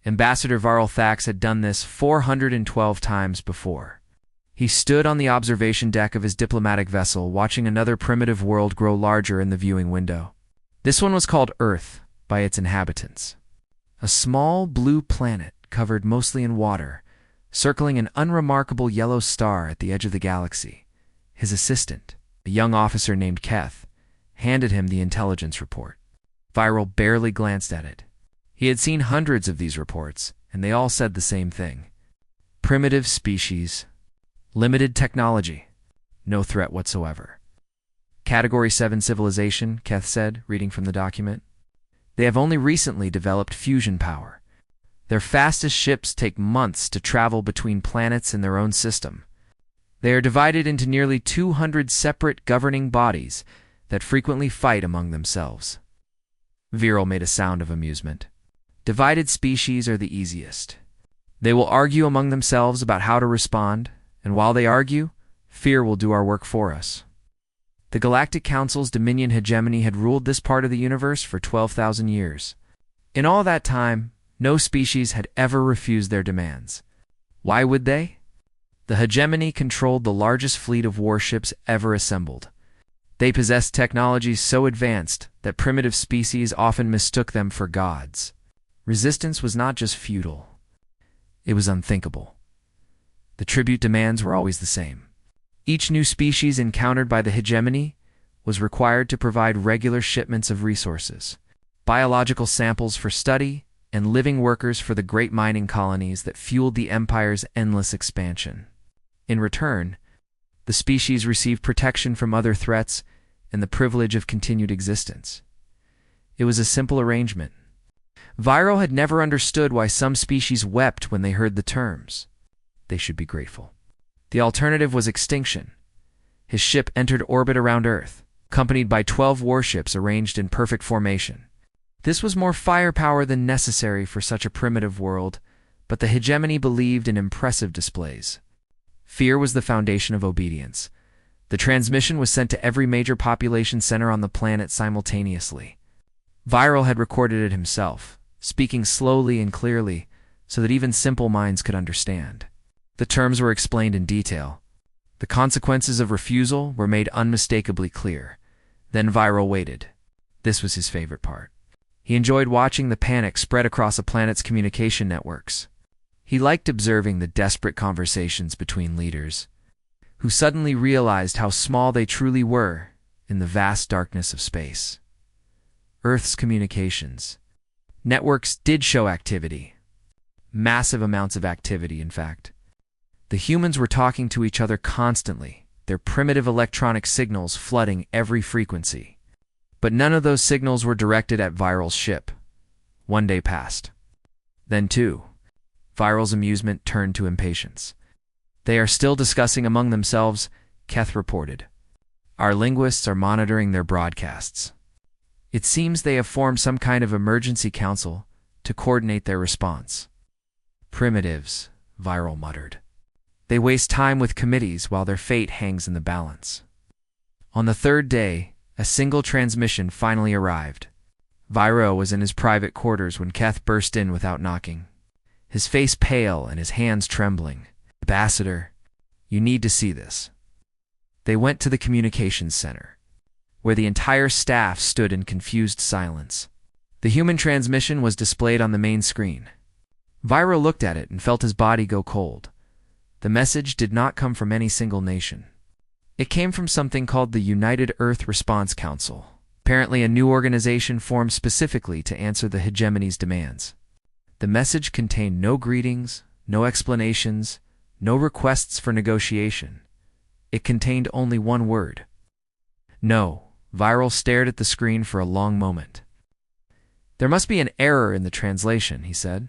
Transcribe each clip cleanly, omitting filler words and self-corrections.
Ambassador Varl Thax had done this 412 times before. He stood on the observation deck of his diplomatic vessel, watching another primitive world grow larger in the viewing window. This one was called Earth by its inhabitants. A small blue planet covered mostly in water, circling an unremarkable yellow star at the edge of the galaxy. His assistant, a young officer named Keth, handed him the intelligence report. Viral barely glanced at it. He had seen hundreds of these reports, and they all said the same thing. Primitive species. Limited technology. No threat whatsoever. Category 7 civilization, Keth said, reading from the document. They have only recently developed fusion power. Their fastest ships take months to travel between planets in their own system. They are divided into nearly 200 separate governing bodies that frequently fight among themselves. Viral made a sound of amusement. Divided species are the easiest. They will argue among themselves about how to respond, and while they argue, fear will do our work for us. The Galactic Council's Dominion hegemony had ruled this part of the universe for 12,000 years. In all that time, no species had ever refused their demands. Why would they? The hegemony controlled the largest fleet of warships ever assembled. They possessed technologies so advanced that primitive species often mistook them for gods. Resistance was not just futile. It was unthinkable. The tribute demands were always the same. Each new species encountered by the hegemony was required to provide regular shipments of resources, biological samples for study, and living workers for the great mining colonies that fueled the empire's endless expansion. In return, the species received protection from other threats and the privilege of continued existence. It was a simple arrangement. Viral had never understood why some species wept when they heard the terms. They should be grateful. The alternative was extinction. His ship entered orbit around Earth, accompanied by 12 warships arranged in perfect formation. This was more firepower than necessary for such a primitive world, but the hegemony believed in impressive displays. Fear was the foundation of obedience. The transmission was sent to every major population center on the planet simultaneously. Viral had recorded it himself, speaking slowly and clearly so that even simple minds could understand. The terms were explained in detail. The consequences of refusal were made unmistakably clear. Then Viral waited. This was his favorite part. He enjoyed watching the panic spread across a planet's communication networks. He liked observing the desperate conversations between leaders, who suddenly realized how small they truly were in the vast darkness of space. Earth's communications networks did show activity. Massive amounts of activity, in fact. The humans were talking to each other constantly, their primitive electronic signals flooding every frequency. But none of those signals were directed at Viral's ship. One day passed. Then two. Viral's amusement turned to impatience. They are still discussing among themselves, Keth reported. Our linguists are monitoring their broadcasts. It seems they have formed some kind of emergency council to coordinate their response. Primitives, Viral muttered. They waste time with committees while their fate hangs in the balance. On the third day, a single transmission finally arrived. Viral was in his private quarters when Keth burst in without knocking, his face pale and his hands trembling. Ambassador, you need to see this. They went to the communications center, where the entire staff stood in confused silence. The human transmission was displayed on the main screen. Viral looked at it and felt his body go cold. The message did not come from any single nation. It came from something called the United Earth Response Council, apparently a new organization formed specifically to answer the hegemony's demands. The message contained no greetings, no explanations, no requests for negotiation. It contained only one word. No. Viral stared at the screen for a long moment. There must be an error in the translation, he said.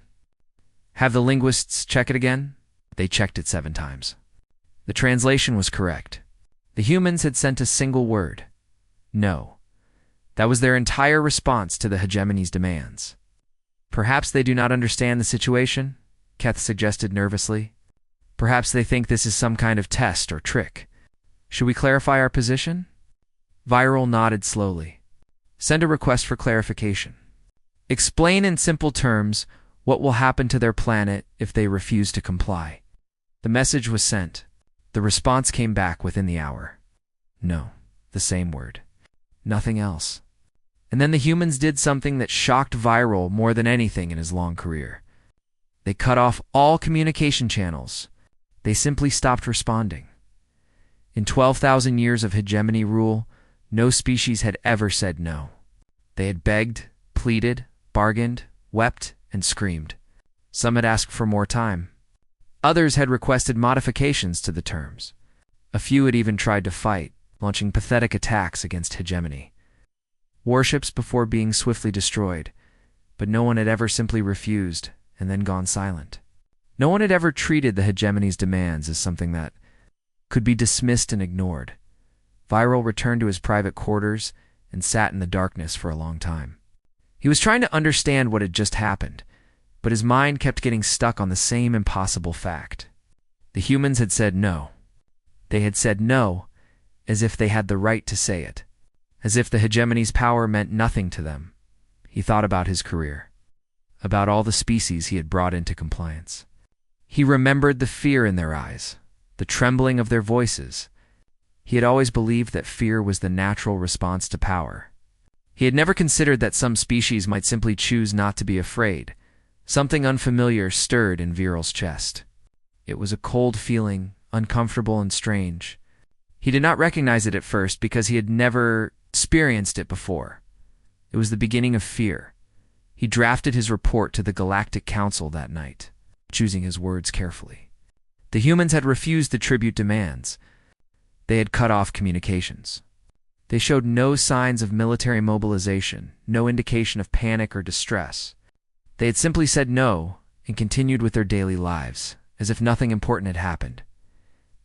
Have the linguists check it again? They checked it 7 times. The translation was correct. The humans had sent a single word. No. That was their entire response to the hegemony's demands. Perhaps they do not understand the situation, Keth suggested nervously. Perhaps they think this is some kind of test or trick. Should we clarify our position? Viral nodded slowly. Send a request for clarification. Explain in simple terms What will happen to their planet if they refuse to comply? The message was sent. The response came back within the hour. No, the same word. Nothing else. And then the humans did something that shocked Viral more than anything in his long career. They cut off all communication channels. They simply stopped responding. In 12,000 years of hegemony rule, no species had ever said no. They had begged, pleaded, bargained, wept, and screamed. Some had asked for more time. Others had requested modifications to the terms. A few had even tried to fight, launching pathetic attacks against hegemony. Warships before being swiftly destroyed, but no one had ever simply refused and then gone silent. No one had ever treated the hegemony's demands as something that could be dismissed and ignored. Viral returned to his private quarters and sat in the darkness for a long time. He was trying to understand what had just happened, but his mind kept getting stuck on the same impossible fact. The humans had said no. They had said no as if they had the right to say it, as if the hegemony's power meant nothing to them. He thought about his career, about all the species he had brought into compliance. He remembered the fear in their eyes, the trembling of their voices. He had always believed that fear was the natural response to power. He had never considered that some species might simply choose not to be afraid. Something unfamiliar stirred in Viral's chest. It was a cold feeling, uncomfortable and strange. He did not recognize it at first because he had never experienced it before. It was the beginning of fear. He drafted his report to the Galactic Council that night, choosing his words carefully. The humans had refused the tribute demands. They had cut off communications. They showed no signs of military mobilization, no indication of panic or distress. They had simply said no and continued with their daily lives, as if nothing important had happened.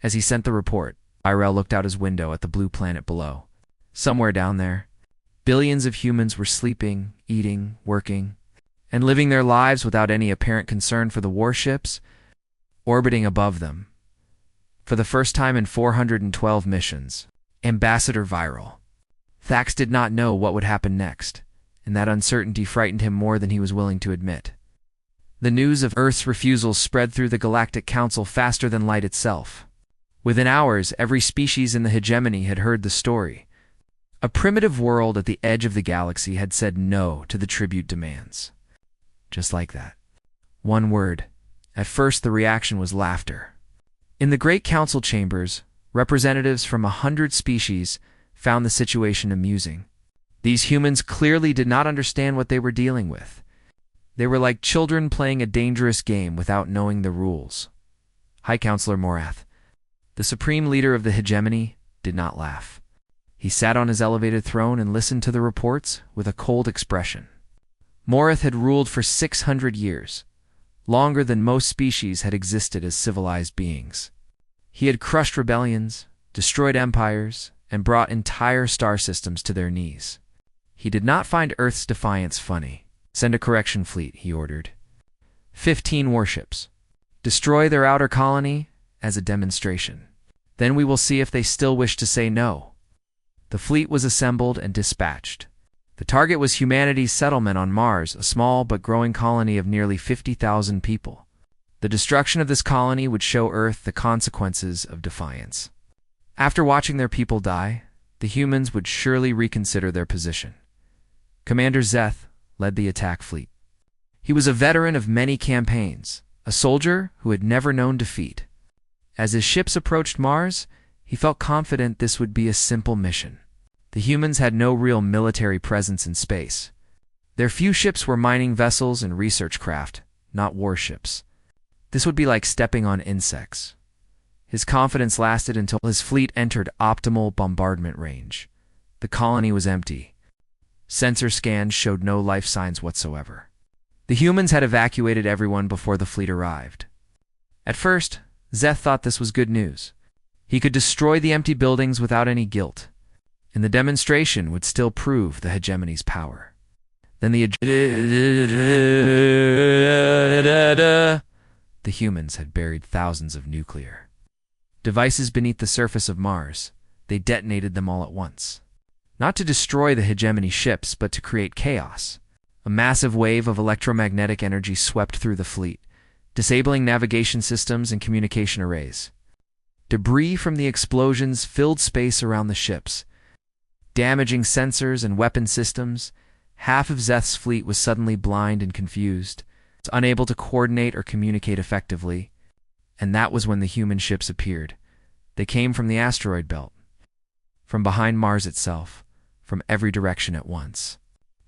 As he sent the report, Viral looked out his window at the blue planet below. Somewhere down there, billions of humans were sleeping, eating, working, and living their lives without any apparent concern for the warships orbiting above them. For the first time in 412 missions, Ambassador Viral. Thax did not know what would happen next, and that uncertainty frightened him more than he was willing to admit. The news of Earth's refusal spread through the Galactic Council faster than light itself. Within hours, every species in the hegemony had heard the story. A primitive world at the edge of the galaxy had said no to the tribute demands. Just like that. One word. At first, the reaction was laughter. In the Great Council chambers, representatives from 100 species found the situation amusing. These humans clearly did not understand what they were dealing with. They were like children playing a dangerous game without knowing the rules. High Counselor Morath, the supreme leader of the hegemony, did not laugh. He sat on his elevated throne and listened to the reports with a cold expression. Morath had ruled for 600 years, longer than most species had existed as civilized beings. He had crushed rebellions, destroyed empires, and brought entire star systems to their knees. He did not find Earth's defiance funny. Send a correction fleet, he ordered. 15 warships. Destroy their outer colony as a demonstration. Then we will see if they still wish to say no. The fleet was assembled and dispatched. The target was humanity's settlement on Mars, a small but growing colony of nearly 50,000 people. The destruction of this colony would show Earth the consequences of defiance. After watching their people die, the humans would surely reconsider their position. Commander Zeth led the attack fleet. He was a veteran of many campaigns, a soldier who had never known defeat. As his ships approached Mars, he felt confident this would be a simple mission. The humans had no real military presence in space. Their few ships were mining vessels and research craft, not warships. This would be like stepping on insects. His confidence lasted until his fleet entered optimal bombardment range. The colony was empty. Sensor scans showed no life signs whatsoever. The humans had evacuated everyone before the fleet arrived. At first, Zeth thought this was good news. He could destroy the empty buildings without any guilt, and the demonstration would still prove the hegemony's power. Then the humans had buried thousands of nuclear devices beneath the surface of Mars. They detonated them all at once. Not to destroy the hegemony ships, but to create chaos. A massive wave of electromagnetic energy swept through the fleet, disabling navigation systems and communication arrays. Debris from the explosions filled space around the ships, damaging sensors and weapon systems. Half of Zeth's fleet was suddenly blind and confused, unable to coordinate or communicate effectively. And that was when the human ships appeared. They came from the asteroid belt, from behind Mars itself, from every direction at once.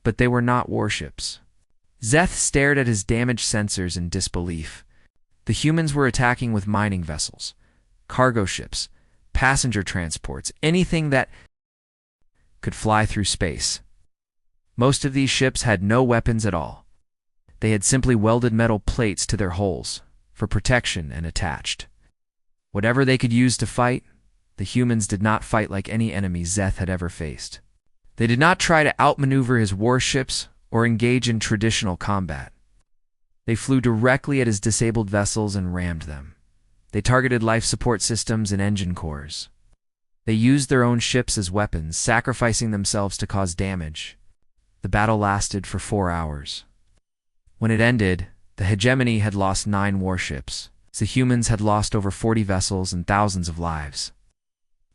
But they were not warships. Zeth stared at his damaged sensors in disbelief. The humans were attacking with mining vessels, cargo ships, passenger transports, anything that could fly through space. Most of these ships had no weapons at all. They had simply welded metal plates to their hulls for protection and attached. Whatever they could use to fight, the humans did not fight like any enemy Zeth had ever faced. They did not try to outmaneuver his warships or engage in traditional combat. They flew directly at his disabled vessels and rammed them. They targeted life support systems and engine cores. They used their own ships as weapons, sacrificing themselves to cause damage. The battle lasted for 4 hours. When it ended, the hegemony had lost 9 warships. The humans had lost over 40 vessels and thousands of lives.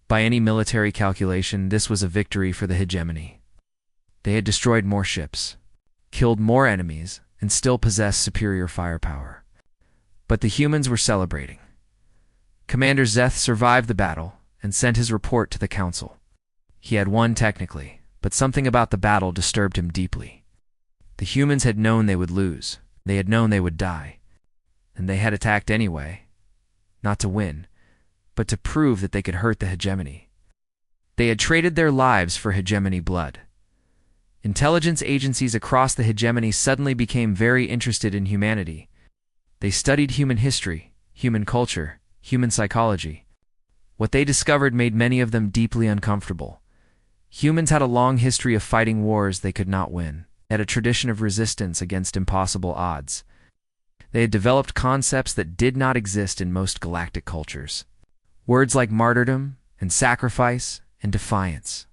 By any military calculation, this was a victory for the hegemony. They had destroyed more ships, killed more enemies, and still possessed superior firepower. But the humans were celebrating. Commander Zeth survived the battle and sent his report to the council. He had won technically, but something about the battle disturbed him deeply. The humans had known they would lose. They had known they would die. And they had attacked anyway, not to win, but to prove that they could hurt the hegemony. They had traded their lives for hegemony blood. Intelligence agencies across the hegemony suddenly became very interested in humanity. They studied human history, human culture, human psychology. What they discovered made many of them deeply uncomfortable. Humans had a long history of fighting wars they could not win. They had a tradition of resistance against impossible odds. They had developed concepts that did not exist in most galactic cultures. Words like martyrdom and sacrifice and defiance.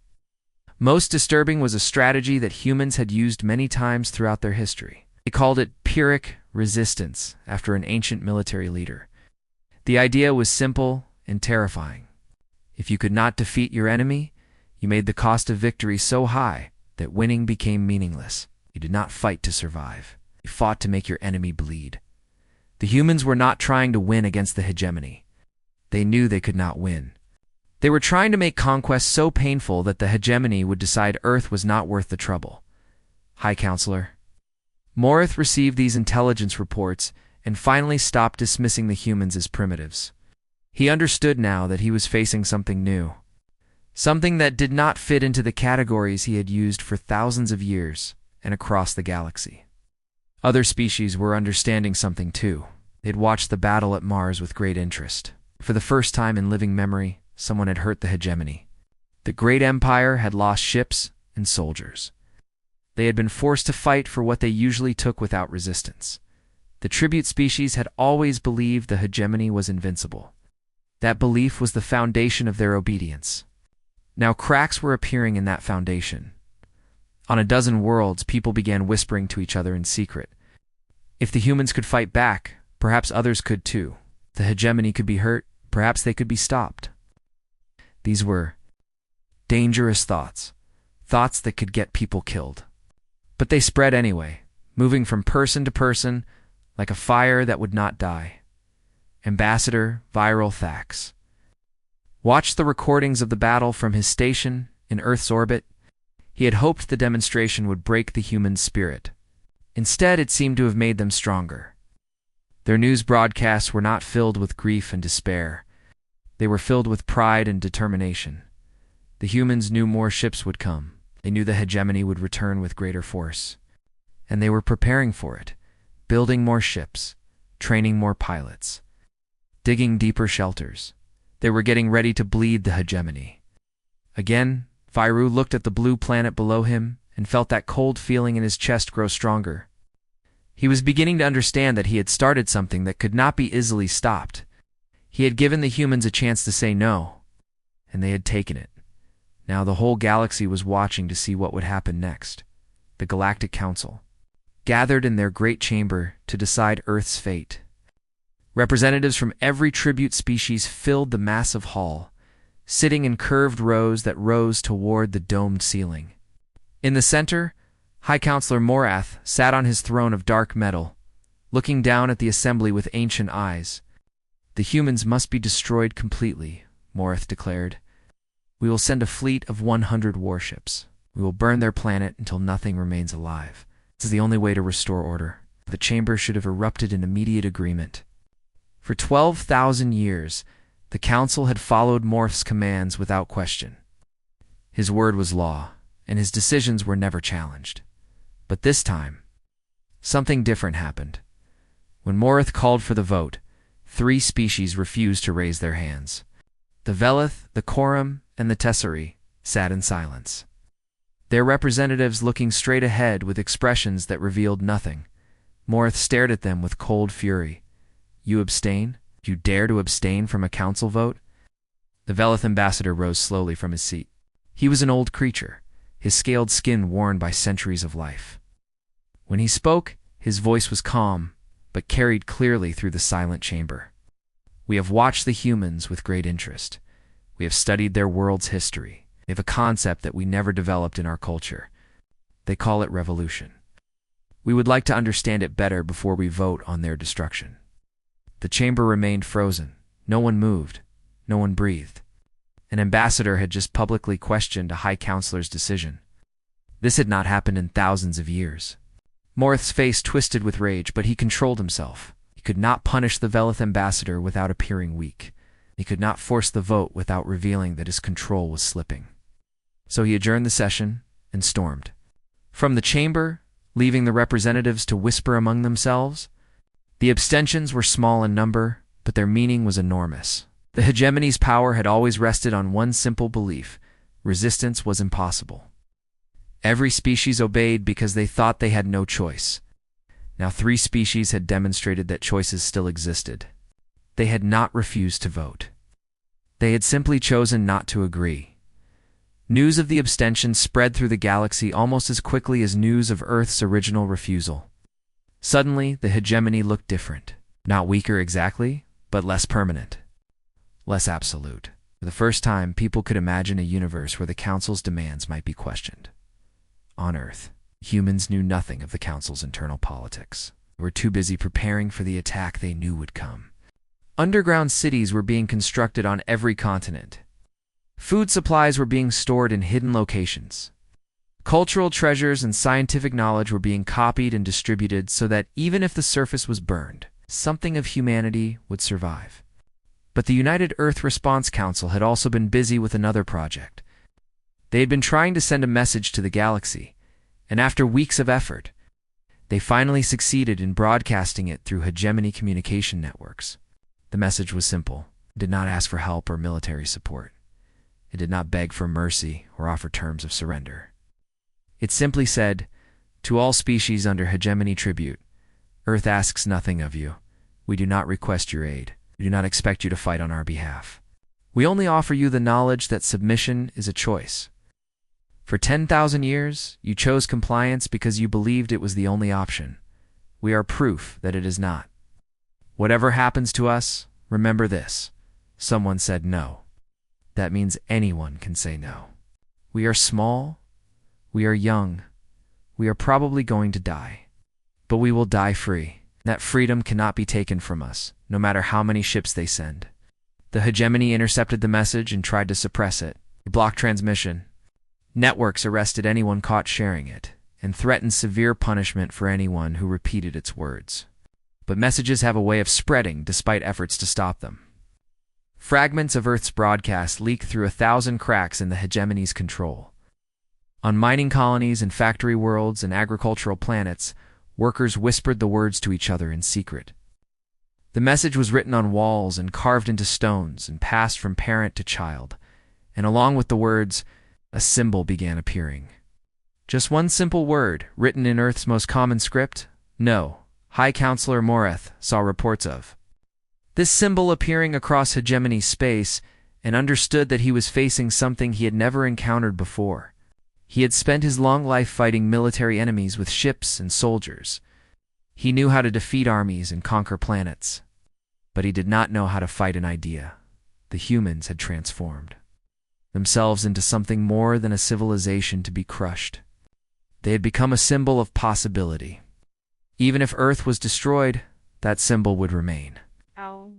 Most disturbing was a strategy that humans had used many times throughout their history. They called it Pyrrhic resistance, after an ancient military leader. The idea was simple and terrifying. If you could not defeat your enemy, you made the cost of victory so high that winning became meaningless. You did not fight to survive. You fought to make your enemy bleed. The humans were not trying to win against the hegemony. They knew they could not win. They were trying to make conquest so painful that the hegemony would decide Earth was not worth the trouble. High Counselor. Morith received these intelligence reports and finally stopped dismissing the humans as primitives. He understood now that he was facing something new. Something that did not fit into the categories he had used for thousands of years and across the galaxy. Other species were understanding something too. They'd watched the battle at Mars with great interest. For the first time in living memory, someone had hurt the hegemony. The great empire had lost ships and soldiers. They had been forced to fight for what they usually took without resistance. The tribute species had always believed the hegemony was invincible. That belief was the foundation of their obedience. Now cracks were appearing in that foundation. On a dozen worlds, people began whispering to each other in secret. If the humans could fight back, perhaps others could too. The hegemony could be hurt, perhaps they could be stopped. These were dangerous thoughts, thoughts that could get people killed. But they spread anyway, moving from person to person like a fire that would not die. Ambassador Viral Thax watched the recordings of the battle from his station in Earth's orbit. He had hoped the demonstration would break the human spirit. Instead, it seemed to have made them stronger. Their news broadcasts were not filled with grief and despair. They were filled with pride and determination. The humans knew more ships would come. They knew the hegemony would return with greater force. And they were preparing for it, building more ships, training more pilots, digging deeper shelters. They were getting ready to bleed the hegemony. Again, Viru looked at the blue planet below him and felt that cold feeling in his chest grow stronger. He was beginning to understand that he had started something that could not be easily stopped. He had given the humans a chance to say no, and they had taken it. Now the whole galaxy was watching to see what would happen next. The Galactic Council, gathered in their great chamber to decide Earth's fate. Representatives from every tribute species filled the massive hall, sitting in curved rows that rose toward the domed ceiling. In the center, High Counselor Morath sat on his throne of dark metal, looking down at the assembly with ancient eyes. "The humans must be destroyed completely," Morath declared. "We will send a fleet of 100 warships. We will burn their planet until nothing remains alive. This is the only way to restore order." The chamber should have erupted in immediate agreement. For 12,000 years, the council had followed Morph's commands without question. His word was law, and his decisions were never challenged. But this time, something different happened. When Morath called for the vote, 3 species refused to raise their hands. The Velith, the Quorum, and the Tesseri sat in silence, their representatives looking straight ahead with expressions that revealed nothing. Morath stared at them with cold fury. "You abstain? You dare to abstain from a council vote?" The Velith ambassador rose slowly from his seat. He was an old creature, his scaled skin worn by centuries of life. When he spoke, his voice was calm, but carried clearly through the silent chamber. "We have watched the humans with great interest. We have studied their world's history. They have a concept that we never developed in our culture. They call it revolution. We would like to understand it better before we vote on their destruction." The chamber remained frozen. No one moved. No one breathed. An ambassador had just publicly questioned a High Counselor's decision. This had not happened in thousands of years. Morath's face twisted with rage, but he controlled himself. He could not punish the Velith ambassador without appearing weak. He could not force the vote without revealing that his control was slipping. So he adjourned the session and stormed from the chamber, leaving the representatives to whisper among themselves. The abstentions were small in number, but their meaning was enormous. The hegemony's power had always rested on one simple belief: resistance was impossible. Every species obeyed because they thought they had no choice. Now 3 species had demonstrated that choices still existed. They had not refused to vote. They had simply chosen not to agree. News of the abstention spread through the galaxy almost as quickly as news of Earth's original refusal. Suddenly, the hegemony looked different. Not weaker exactly, but less permanent. Less absolute. For the first time, people could imagine a universe where the Council's demands might be questioned. On Earth, humans knew nothing of the Council's internal politics. They were too busy preparing for the attack they knew would come. Underground cities were being constructed on every continent. Food supplies were being stored in hidden locations. Cultural treasures and scientific knowledge were being copied and distributed so that even if the surface was burned, something of humanity would survive. But the United Earth Response Council had also been busy with another project. They had been trying to send a message to the galaxy, and after weeks of effort, they finally succeeded in broadcasting it through hegemony communication networks. The message was simple. It did not ask for help or military support. It did not beg for mercy or offer terms of surrender. It simply said, "To all species under hegemony tribute, Earth asks nothing of you. We do not request your aid. We do not expect you to fight on our behalf. We only offer you the knowledge that submission is a choice. For 10,000 years, you chose compliance because you believed it was the only option. We are proof that it is not. Whatever happens to us, remember this. Someone said no. That means anyone can say no. We are small. We are young. We are probably going to die. But we will die free. That freedom cannot be taken from us, no matter how many ships they send." The hegemony intercepted the message and tried to suppress it. It blocked transmission. Networks arrested anyone caught sharing it, and threatened severe punishment for anyone who repeated its words. But messages have a way of spreading despite efforts to stop them. Fragments of Earth's broadcast leaked through 1,000 cracks in the hegemony's control. On mining colonies and factory worlds and agricultural planets, workers whispered the words to each other in secret. The message was written on walls and carved into stones and passed from parent to child, and along with the words, a symbol began appearing. Just one simple word, written in Earth's most common script, "No." High Counselor Morath saw reports of this symbol appearing across hegemony space and understood that he was facing something he had never encountered before. He had spent his long life fighting military enemies with ships and soldiers. He knew how to defeat armies and conquer planets. But he did not know how to fight an idea. The humans had transformed themselves into something more than a civilization to be crushed. They had become a symbol of possibility. Even if Earth was destroyed, that symbol would remain. Ow.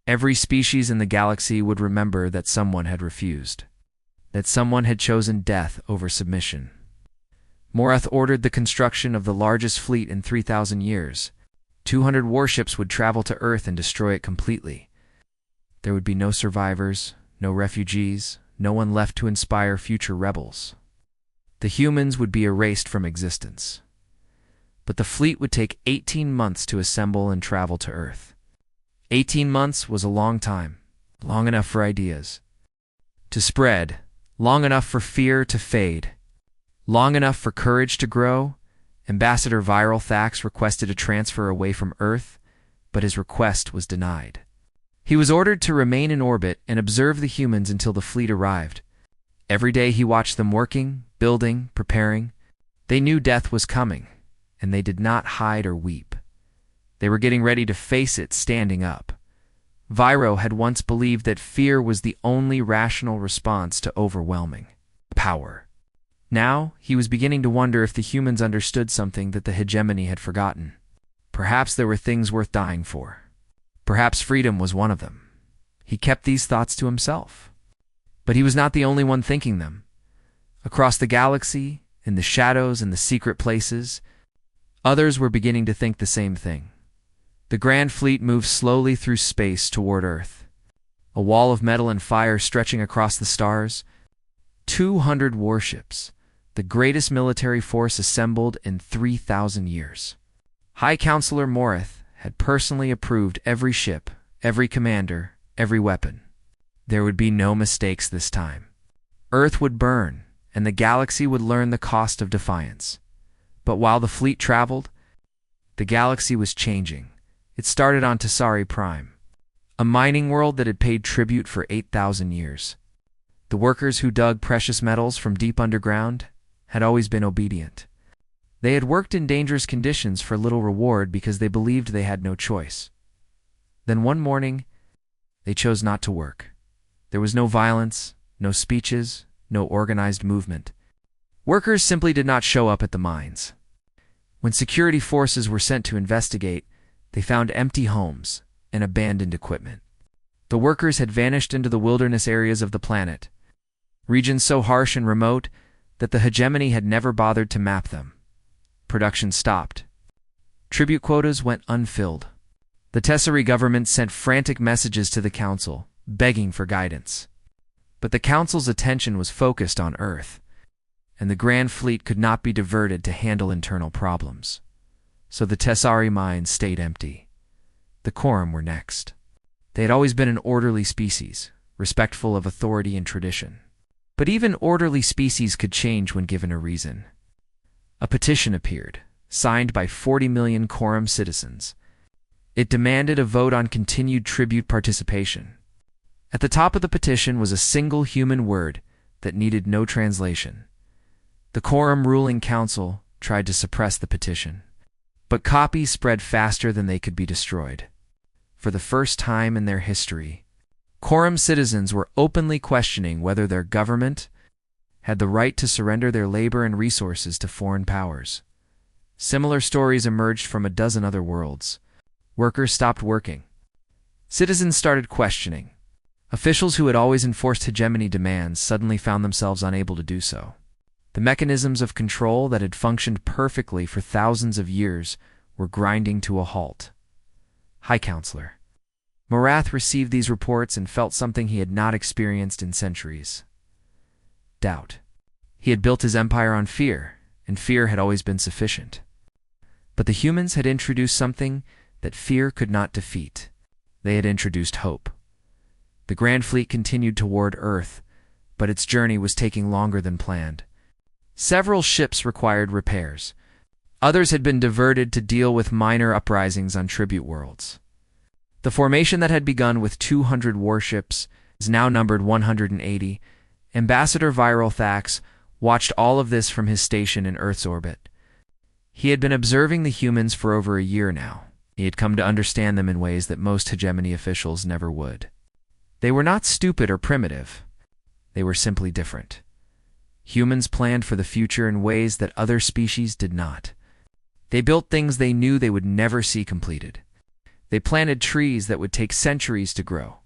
Every species in the galaxy would remember that someone had refused, that someone had chosen death over submission. Morath ordered the construction of the largest fleet in 3,000 years. 200 warships would travel to Earth and destroy it completely. There would be no survivors, no refugees, no one left to inspire future rebels. The humans would be erased from existence. But the fleet would take 18 months to assemble and travel to Earth. 18 months was a long time, long enough for ideas to spread, long enough for fear to fade, long enough for courage to grow. Ambassador Viral Thax requested a transfer away from Earth, but his request was denied. He was ordered to remain in orbit and observe the humans until the fleet arrived. Every day he watched them working, building, preparing. They knew death was coming, and they did not hide or weep. They were getting ready to face it standing up. Viro had once believed that fear was the only rational response to overwhelming power. Now, he was beginning to wonder if the humans understood something that the hegemony had forgotten. Perhaps there were things worth dying for. Perhaps freedom was one of them. He kept these thoughts to himself. But he was not the only one thinking them. Across the galaxy, in the shadows and the secret places, others were beginning to think the same thing. The Grand Fleet moved slowly through space toward Earth. A wall of metal and fire stretching across the stars. 200 warships, the greatest military force assembled in 3,000 years. High Counselor Morath had personally approved every ship, every commander, every weapon. There would be no mistakes this time. Earth would burn, and the galaxy would learn the cost of defiance. But while the fleet traveled, the galaxy was changing. It started on Tessari Prime, a mining world that had paid tribute for 8,000 years. The workers who dug precious metals from deep underground had always been obedient. They had worked in dangerous conditions for little reward because they believed they had no choice. Then one morning, they chose not to work. There was no violence, no speeches, no organized movement. Workers simply did not show up at the mines. When security forces were sent to investigate, they found empty homes and abandoned equipment. The workers had vanished into the wilderness areas of the planet, regions so harsh and remote that the hegemony had never bothered to map them. Production stopped. Tribute quotas went unfilled. The Tessari government sent frantic messages to the Council, begging for guidance. But the Council's attention was focused on Earth, and the Grand Fleet could not be diverted to handle internal problems. So the Tessari mines stayed empty. The Quorum were next. They had always been an orderly species, respectful of authority and tradition. But even orderly species could change when given a reason. A petition appeared, signed by 40 million Quorum citizens. It demanded a vote on continued tribute participation. At the top of the petition was a single human word that needed no translation. The Quorum ruling council tried to suppress the petition, but copies spread faster than they could be destroyed. For the first time in their history, Quorum citizens were openly questioning whether their government had the right to surrender their labor and resources to foreign powers. Similar stories emerged from a dozen other worlds. Workers stopped working. Citizens started questioning. Officials who had always enforced hegemony demands suddenly found themselves unable to do so. The mechanisms of control that had functioned perfectly for thousands of years were grinding to a halt. High Counselor Morath received these reports and felt something he had not experienced in centuries. Doubt. He had built his empire on fear, and fear had always been sufficient. But the humans had introduced something that fear could not defeat. They had introduced hope. The Grand Fleet continued toward Earth, but its journey was taking longer than planned. Several ships required repairs. Others had been diverted to deal with minor uprisings on tribute worlds. The formation that had begun with 200 warships is now numbered 180. Ambassador Viral Thax watched all of this from his station in Earth's orbit. He had been observing the humans for over a year now. He had come to understand them in ways that most hegemony officials never would. They were not stupid or primitive. They were simply different. Humans planned for the future in ways that other species did not. They built things they knew they would never see completed. They planted trees that would take centuries to grow.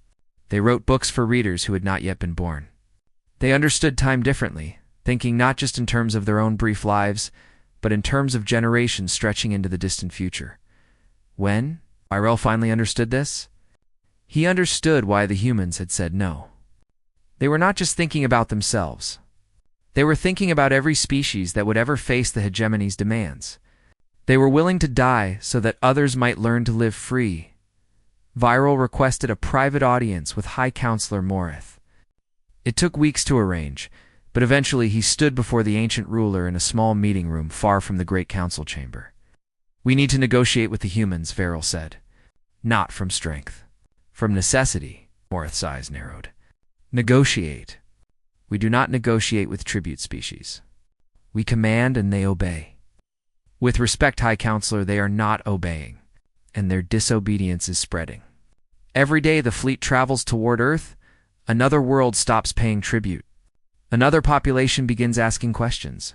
They wrote books for readers who had not yet been born. They understood time differently, thinking not just in terms of their own brief lives, but in terms of generations stretching into the distant future. When Tyrell finally understood this, he understood why the humans had said no. They were not just thinking about themselves. They were thinking about every species that would ever face the hegemony's demands. They were willing to die so that others might learn to live free. Viral requested a private audience with High Counselor Morith. It took weeks to arrange, but eventually he stood before the ancient ruler in a small meeting room far from the great council chamber. "We need to negotiate with the humans," Viral said. "Not from strength. From necessity." Morith's eyes narrowed. "Negotiate. We do not negotiate with tribute species. We command and they obey. With respect, High Counselor, they are not obeying, and their disobedience is spreading. Every day the fleet travels toward Earth, another world stops paying tribute. Another population begins asking questions.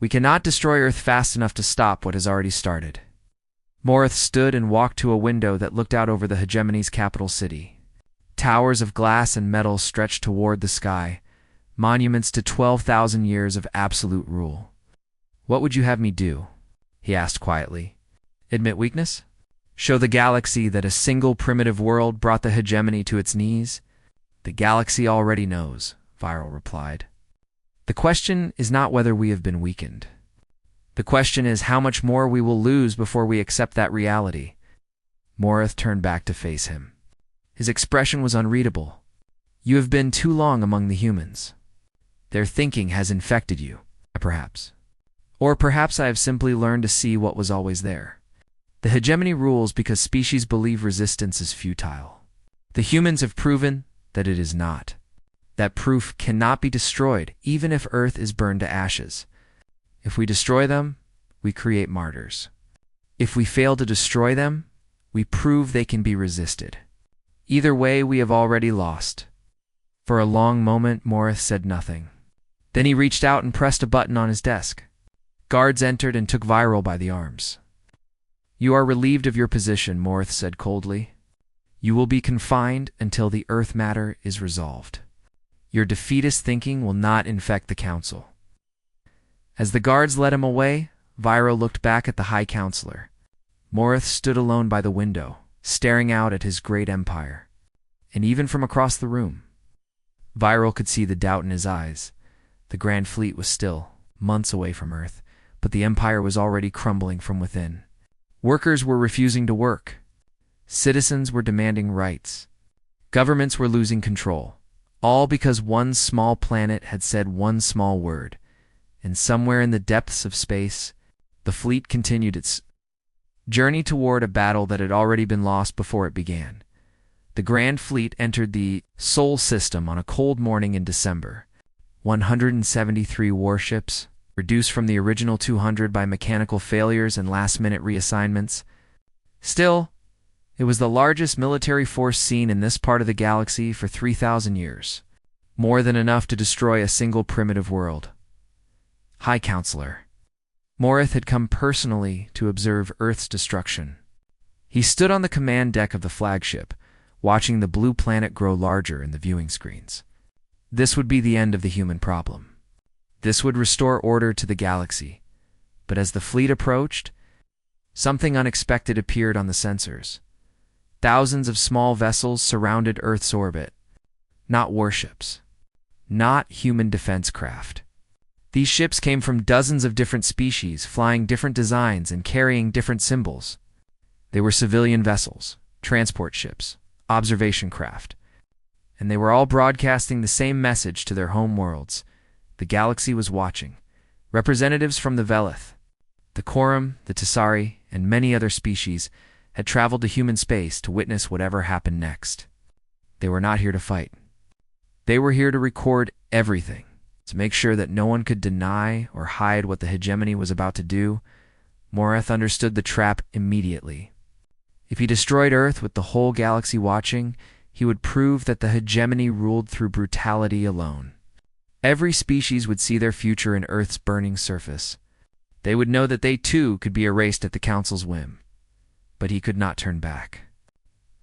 We cannot destroy Earth fast enough to stop what has already started." Morith stood and walked to a window that looked out over the hegemony's capital city. Towers of glass and metal stretched toward the sky, monuments to 12,000 years of absolute rule. "What would you have me do?" he asked quietly. "Admit weakness? Show the galaxy that a single primitive world brought the hegemony to its knees?" "The galaxy already knows," Viral replied. "The question is not whether we have been weakened. The question is how much more we will lose before we accept that reality." Morith turned back to face him. His expression was unreadable. "You have been too long among the humans. Their thinking has infected you, perhaps. Or perhaps I have simply learned to see what was always there. The hegemony rules because species believe resistance is futile. The humans have proven that it is not. That proof cannot be destroyed, even if Earth is burned to ashes. If we destroy them, we create martyrs. If we fail to destroy them, we prove they can be resisted. Either way, we have already lost." For a long moment, Morith said nothing. Then he reached out and pressed a button on his desk. Guards entered and took Viral by the arms. "You are relieved of your position," Morith said coldly. "You will be confined until the Earth matter is resolved. Your defeatist thinking will not infect the Council." As the guards led him away, Viral looked back at the High Counselor. Morith stood alone by the window, staring out at his great empire. And even from across the room, Viral could see the doubt in his eyes. The Grand Fleet was still months away from Earth, but the empire was already crumbling from within. Workers were refusing to work. Citizens were demanding rights. Governments were losing control, all because one small planet had said one small word. And somewhere in the depths of space, the fleet continued its journey toward a battle that had already been lost before it began. The Grand Fleet entered the Sol system on a cold morning in December. 173 warships, reduced from the original 200 by mechanical failures and last-minute reassignments. Still, it was the largest military force seen in this part of the galaxy for 3,000 years. More than enough to destroy a single primitive world. High Counselor. Morith had come personally to observe Earth's destruction. He stood on the command deck of the flagship, watching the blue planet grow larger in the viewing screens. This would be the end of the human problem. This would restore order to the galaxy. But as the fleet approached, something unexpected appeared on the sensors. Thousands of small vessels surrounded Earth's orbit. Not warships. Not human defense craft. These ships came from dozens of different species, flying different designs and carrying different symbols. They were civilian vessels, transport ships, observation craft, and they were all broadcasting the same message to their home worlds. The galaxy was watching. Representatives from the Velith, the Quorum, the Tessari, and many other species had traveled to human space to witness whatever happened next. They were not here to fight. They were here to record everything. To make sure that no one could deny or hide what the hegemony was about to do, Morith understood the trap immediately. If he destroyed Earth with the whole galaxy watching, he would prove that the hegemony ruled through brutality alone. Every species would see their future in Earth's burning surface. They would know that they too could be erased at the Council's whim. But he could not turn back.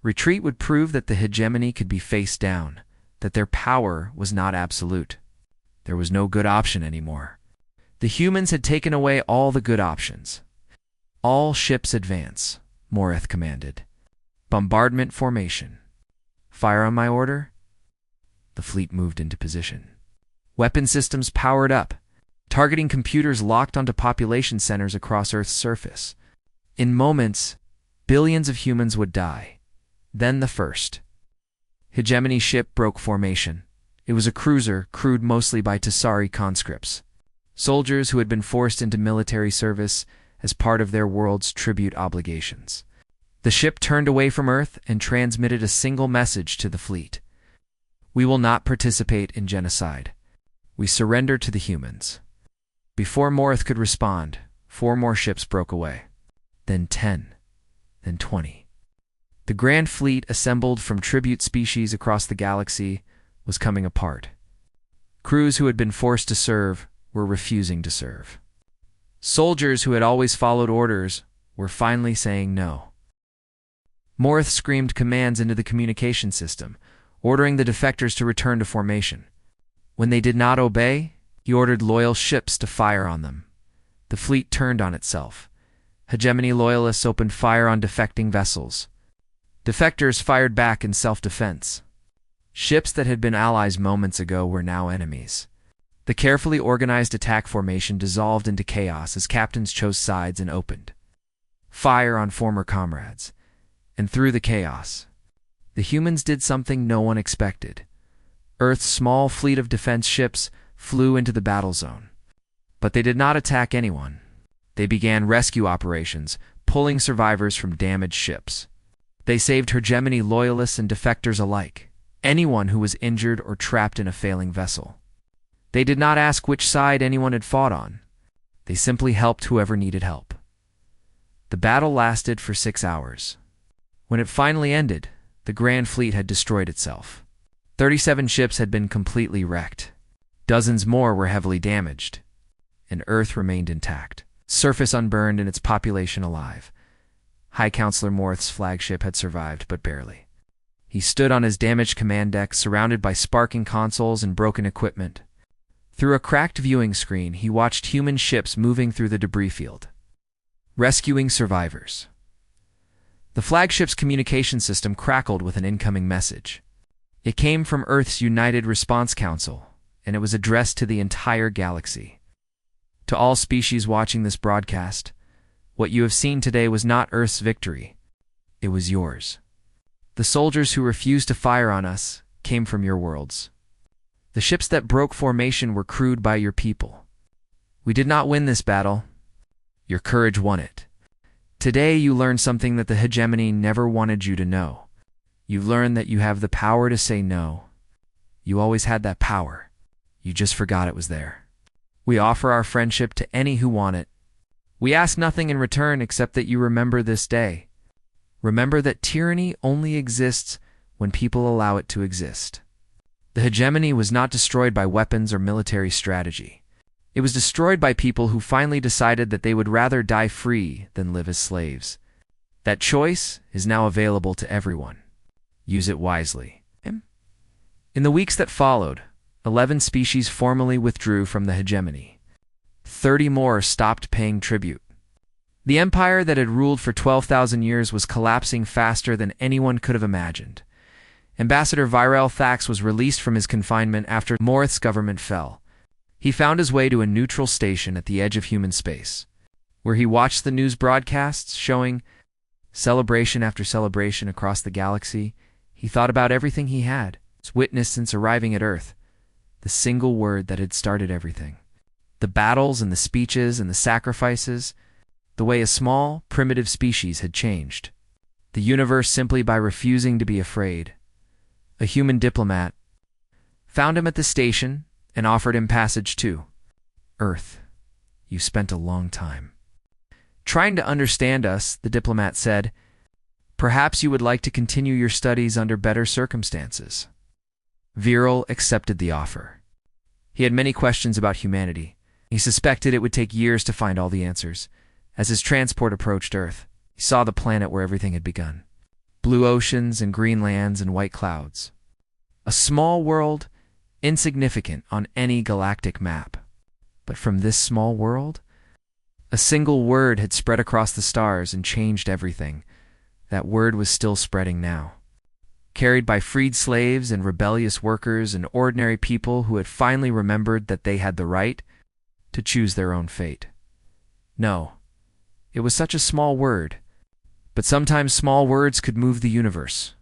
Retreat would prove that the hegemony could be faced down, that their power was not absolute. There was no good option anymore. The humans had taken away all the good options. All ships advance, Morith commanded. Bombardment formation. Fire on my order? The fleet moved into position. Weapon systems powered up. Targeting computers locked onto population centers across Earth's surface. In moments, billions of humans would die. Then the first. Hegemony ship broke formation. It was a cruiser crewed mostly by Tasari conscripts, soldiers who had been forced into military service as part of their world's tribute obligations. The ship turned away from Earth and transmitted a single message to the fleet. We will not participate in genocide. We surrender to the humans. Before Morith could respond, 4 more ships broke away. Then 10. Then 20. The Grand Fleet, assembled from tribute species across the galaxy, was coming apart. Crews who had been forced to serve were refusing to serve. Soldiers who had always followed orders were finally saying no. Morith screamed commands into the communication system, ordering the defectors to return to formation. When they did not obey, he ordered loyal ships to fire on them. The fleet turned on itself. Hegemony loyalists opened fire on defecting vessels. Defectors fired back in self-defense. Ships that had been allies moments ago were now enemies. The carefully organized attack formation dissolved into chaos as captains chose sides and opened fire on former comrades. And through the chaos, the humans did something no one expected. Earth's small fleet of defense ships flew into the battle zone. But they did not attack anyone. They began rescue operations, pulling survivors from damaged ships. They saved hegemony loyalists and defectors alike, anyone who was injured or trapped in a failing vessel. They did not ask which side anyone had fought on. They simply helped whoever needed help. The battle lasted for 6 hours. When it finally ended, the Grand Fleet had destroyed itself. 37 ships had been completely wrecked. Dozens more were heavily damaged. And Earth remained intact, surface unburned and its population alive. High Counselor Morith's flagship had survived, but barely. He stood on his damaged command deck, surrounded by sparking consoles and broken equipment. Through a cracked viewing screen, he watched human ships moving through the debris field, rescuing survivors. The flagship's communication system crackled with an incoming message. It came from Earth's United Response Council, and it was addressed to the entire galaxy. To all species watching this broadcast, what you have seen today was not Earth's victory. It was yours. The soldiers who refused to fire on us came from your worlds. The ships that broke formation were crewed by your people. We did not win this battle. Your courage won it. Today you learned something that the hegemony never wanted you to know. You learned that you have the power to say no. You always had that power. You just forgot it was there. We offer our friendship to any who want it. We ask nothing in return except that you remember this day. Remember that tyranny only exists when people allow it to exist. The hegemony was not destroyed by weapons or military strategy. It was destroyed by people who finally decided that they would rather die free than live as slaves. That choice is now available to everyone. Use it wisely. In the weeks that followed, 11 species formally withdrew from the hegemony. 30 more stopped paying tribute. The empire that had ruled for 12,000 years was collapsing faster than anyone could have imagined. Ambassador Virel Thax was released from his confinement after Morith's government fell. He found his way to a neutral station at the edge of human space, where he watched the news broadcasts showing celebration after celebration across the galaxy. He thought about everything he had witnessed since arriving at Earth, the single word that had started everything. The battles and the speeches and the sacrifices, the way a small, primitive species had changed. The universe simply by refusing to be afraid. A human diplomat found him at the station and offered him passage to Earth. You spent a long time trying to understand us, the diplomat said. Perhaps you would like to continue your studies under better circumstances. Viral accepted the offer. He had many questions about humanity. He suspected it would take years to find all the answers. As his transport approached Earth, he saw the planet where everything had begun. Blue oceans and green lands and white clouds. A small world, insignificant on any galactic map. But from this small world, a single word had spread across the stars and changed everything. That word was still spreading now. Carried by freed slaves and rebellious workers and ordinary people who had finally remembered that they had the right to choose their own fate. No, it was such a small word, but sometimes small words could move the universe.